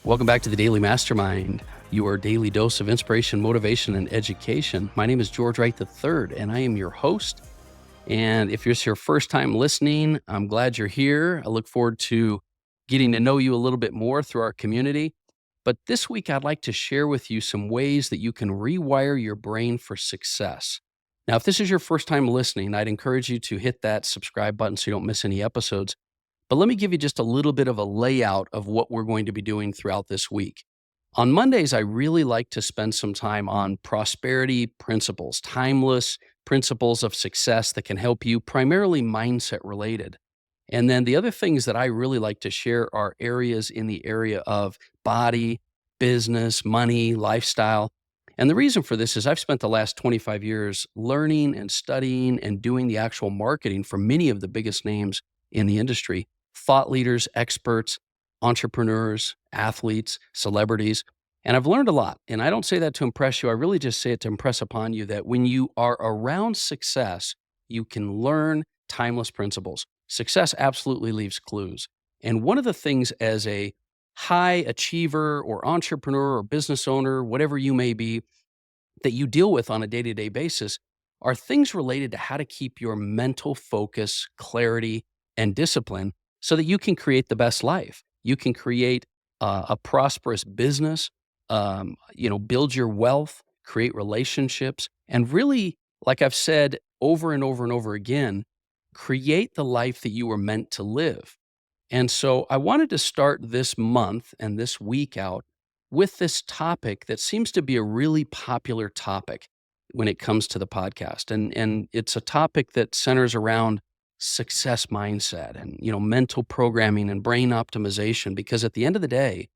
Welcome back to the Daily Mastermind, your daily dose of inspiration, motivation, and education. My name is George Wright III, and I am your host. And if it's your first time listening, I'm glad you're here. I look forward to getting to know you a little bit more through our community. But this week, I'd like to share with you some ways that you can rewire your brain for success. Now, if this is your first time listening, I'd encourage you to hit that subscribe button so you don't miss any episodes. But let me give you just a little bit of a layout of what we're going to be doing throughout this week. On Mondays, I really like to spend some time on prosperity principles, timeless principles of success that can help you, primarily mindset related. And then the other things that I really like to share are areas in the area of body, business, money, lifestyle. And the reason for this is I've spent the last 25 years learning and studying and doing the actual marketing for many of the biggest names in the industry, thought leaders, experts, entrepreneurs, athletes, celebrities. And I've learned a lot. And I don't say that to impress you. I really just say it to impress upon you that when you are around success, you can learn timeless principles. Success absolutely leaves clues. And one of the things as a high achiever or entrepreneur or business owner, whatever you may be, that you deal with on a day to day basis are things related to how to keep your mental focus, clarity, and discipline so that you can create the best life. You can create a prosperous business, build your wealth, create relationships, and really, like I've said over and over and over again, create the life that you were meant to live. And so I wanted to start this month and this week out with this topic that seems to be a really popular topic when it comes to the podcast. And it's a topic that centers around success mindset and, mental programming and brain optimization, because at the end of the day,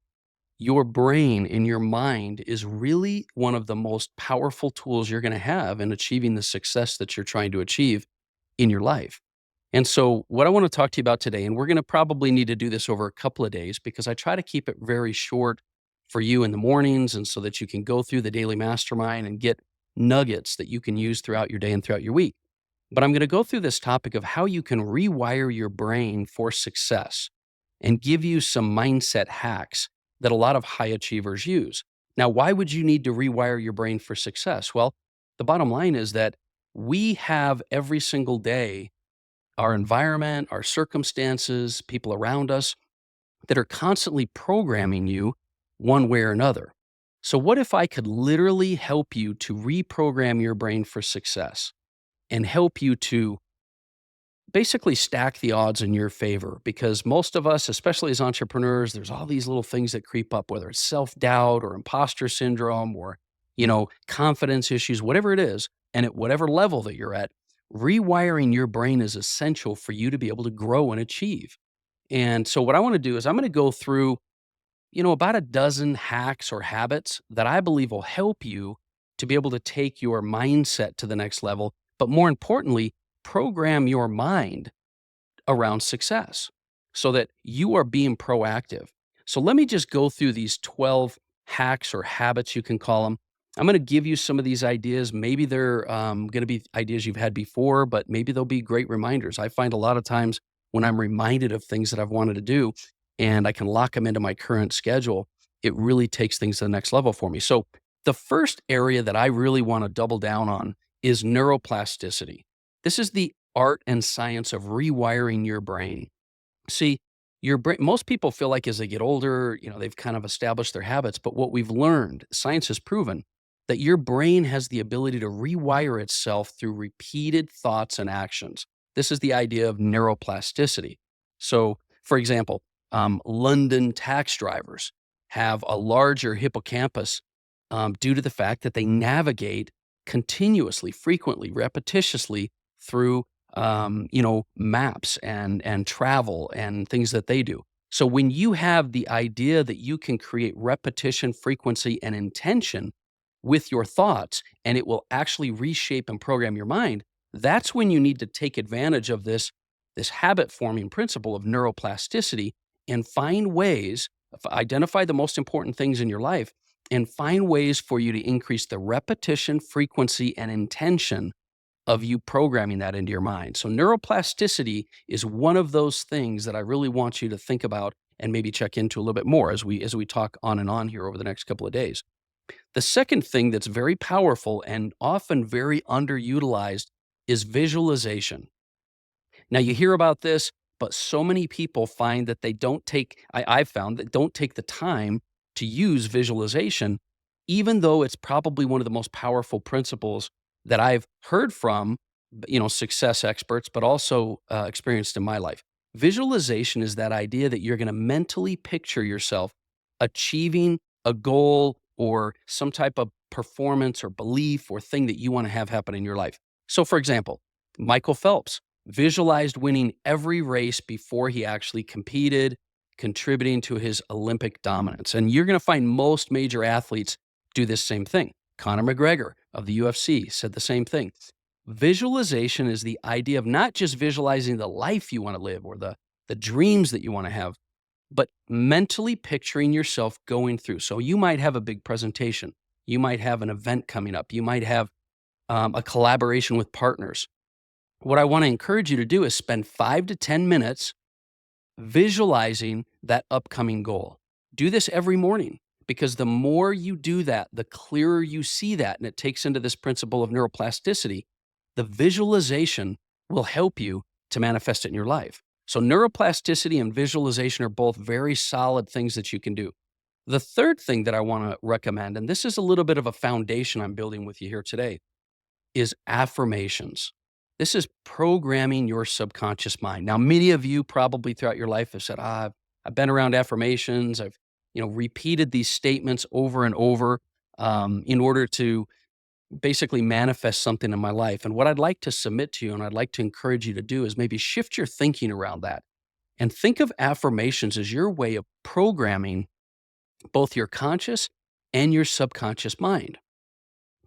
your brain and your mind is really one of the most powerful tools you're going to have in achieving the success that you're trying to achieve in your life. And so, what I want to talk to you about today, and we're going to probably need to do this over a couple of days because I try to keep it very short for you in the mornings, and so that you can go through the daily mastermind and get nuggets that you can use throughout your day and throughout your week. But I'm going to go through this topic of how you can rewire your brain for success and give you some mindset hacks that a lot of high achievers use. Now, why would you need to rewire your brain for success? Well, the bottom line is that we have every single day our environment, our circumstances, people around us that are constantly programming you one way or another. So, what if I could literally help you to reprogram your brain for success and help you to basically stack the odds in your favor? Because most of us, especially as entrepreneurs, there's all these little things that creep up, whether it's self-doubt or imposter syndrome or, confidence issues, whatever it is, and at whatever level that you're at, rewiring your brain is essential for you to be able to grow and achieve. And so what I want to do is I'm going to go through, about a dozen hacks or habits that I believe will help you to be able to take your mindset to the next level, but more importantly, program your mind around success so that you are being proactive. So let me just go through these 12 hacks or habits, you can call them. I'm going to give you some of these ideas. Maybe they're going to be ideas you've had before, but maybe they'll be great reminders. I find a lot of times when I'm reminded of things that I've wanted to do and I can lock them into my current schedule, it really takes things to the next level for me. So the first area that I really want to double down on is neuroplasticity. This is the art and science of rewiring your brain. See, your brain, most people feel like as they get older, they've kind of established their habits. But what we've learned, science has proven that your brain has the ability to rewire itself through repeated thoughts and actions. This is the idea of neuroplasticity. So, for example, London tax drivers have a larger hippocampus due to the fact that they navigate continuously, frequently, repetitiously through maps and travel and things that they do. So when you have the idea that you can create repetition, frequency, and intention with your thoughts, and it will actually reshape and program your mind, that's when you need to take advantage of this habit forming principle of neuroplasticity and find ways, identify the most important things in your life and find ways for you to increase the repetition, frequency, and intention of you programming that into your mind. So neuroplasticity is one of those things that I really want you to think about and maybe check into a little bit more as we talk on and on here over the next couple of days. The second thing that's very powerful and often very underutilized is visualization. Now you hear about this, but so many people find that they don't take, I've found that don't take the time to use visualization, even though it's probably one of the most powerful principles that I've heard from, success experts, but also experienced in my life. Visualization is that idea that you're going to mentally picture yourself achieving a goal or some type of performance or belief or thing that you want to have happen in your life. So, for example, Michael Phelps visualized winning every race before he actually competed, contributing to his Olympic dominance. And you're going to find most major athletes do this same thing. Conor McGregor of the UFC said the same thing. Visualization is the idea of not just visualizing the life you want to live or the dreams that you want to have, but mentally picturing yourself going through. So you might have a big presentation. You might have an event coming up. You might have a collaboration with partners. What I want to encourage you to do is spend 5 to 10 minutes visualizing that upcoming goal. Do this every morning, because the more you do that, the clearer you see that. And it takes into this principle of neuroplasticity. The visualization will help you to manifest it in your life. So neuroplasticity and visualization are both very solid things that you can do. The third thing that I want to recommend, and this is a little bit of a foundation I'm building with you here today, is affirmations. This is programming your subconscious mind. Now, many of you probably throughout your life have said, I've been around affirmations. I've repeated these statements over and over in order to basically manifest something in my life. And what I'd like to submit to you and I'd like to encourage you to do is maybe shift your thinking around that and think of affirmations as your way of programming both your conscious and your subconscious mind.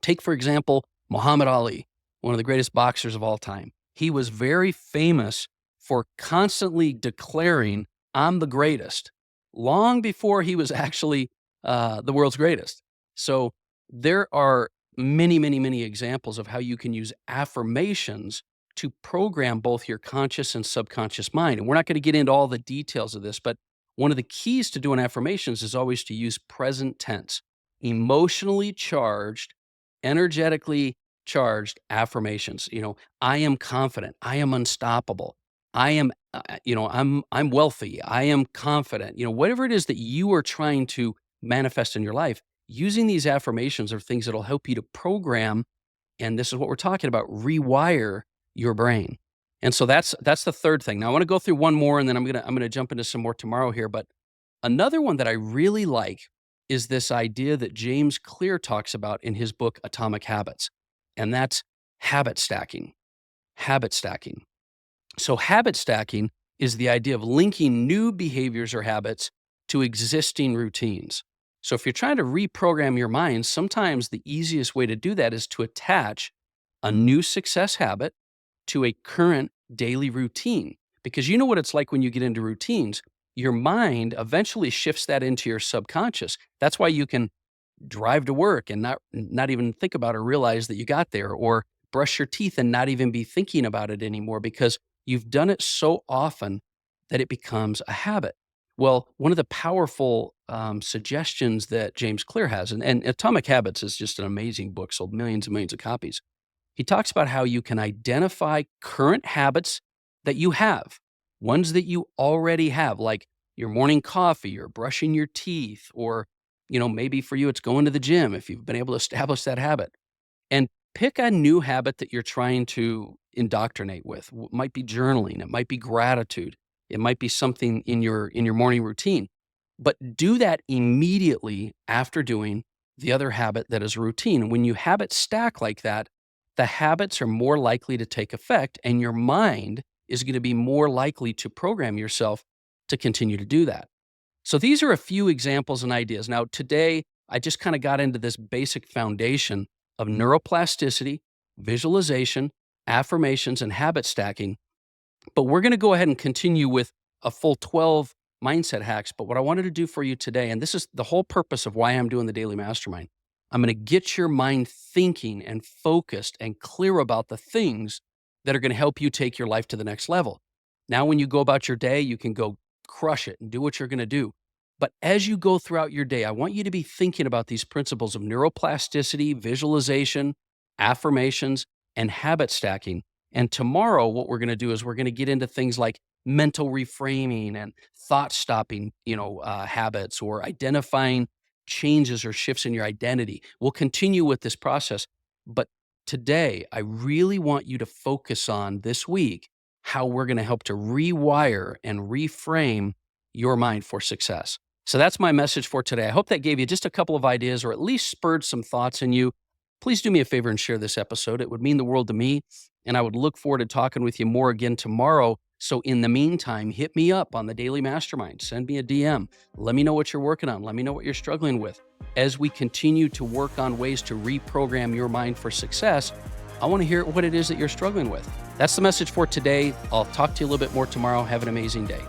Take, for example, Muhammad Ali, one of the greatest boxers of all time. He was very famous for constantly declaring, I'm the greatest, long before he was actually the world's greatest. So there are many, many, many examples of how you can use affirmations to program both your conscious and subconscious mind. And we're not going to get into all the details of this, but one of the keys to doing affirmations is always to use present tense, emotionally charged, energetically charged affirmations. I am confident. I am unstoppable. I am, I'm wealthy. I am confident. Whatever it is that you are trying to manifest in your life, using these affirmations are things that'll help you to program. And this is what we're talking about: rewire your brain. And so that's the third thing. Now I want to go through one more, and then I'm gonna jump into some more tomorrow here. But another one that I really like is this idea that James Clear talks about in his book Atomic Habits, and that's habit stacking. Habit stacking. So habit stacking is the idea of linking new behaviors or habits to existing routines. So if you're trying to reprogram your mind, sometimes the easiest way to do that is to attach a new success habit to a current daily routine. Because you know what it's like when you get into routines, your mind eventually shifts that into your subconscious. That's why you can drive to work and not even think about or realize that you got there, or brush your teeth and not even be thinking about it anymore, because you've done it so often that it becomes a habit. Well, one of the powerful suggestions that James Clear has, and Atomic Habits is just an amazing book, sold millions and millions of copies. He talks about how you can identify current habits that you have, ones that you already have, like your morning coffee or brushing your teeth, or maybe for you it's going to the gym if you've been able to establish that habit. And pick a new habit that you're trying to indoctrinate with. It might be journaling, it might be gratitude, it might be something in your morning routine. But do that immediately after doing the other habit that is routine. When you habit stack like that, the habits are more likely to take effect, and your mind is going to be more likely to program yourself to continue to do that. So these are a few examples and ideas. Now, today, I just kind of got into this basic foundation of neuroplasticity, visualization, affirmations, and habit stacking. But we're going to go ahead and continue with a full 12 mindset hacks. But what I wanted to do for you today, and this is the whole purpose of why I'm doing the Daily Mastermind, I'm going to get your mind thinking and focused and clear about the things that are going to help you take your life to the next level. Now, when you go about your day, you can go crush it and do what you're going to do. But as you go throughout your day, I want you to be thinking about these principles of neuroplasticity, visualization, affirmations, and habit stacking. And tomorrow, what we're going to do is we're going to get into things like mental reframing and thought stopping, habits, or identifying changes or shifts in your identity. We'll continue with this process. But today, I really want you to focus on this week how we're going to help to rewire and reframe your mind for success. So that's my message for today. I hope that gave you just a couple of ideas or at least spurred some thoughts in you. Please do me a favor and share this episode. It would mean the world to me, and I would look forward to talking with you more again tomorrow. So in the meantime, hit me up on the Daily Mastermind. Send me a DM. Let me know what you're working on. Let me know what you're struggling with. As we continue to work on ways to reprogram your mind for success, I want to hear what it is that you're struggling with. That's the message for today. I'll talk to you a little bit more tomorrow. Have an amazing day.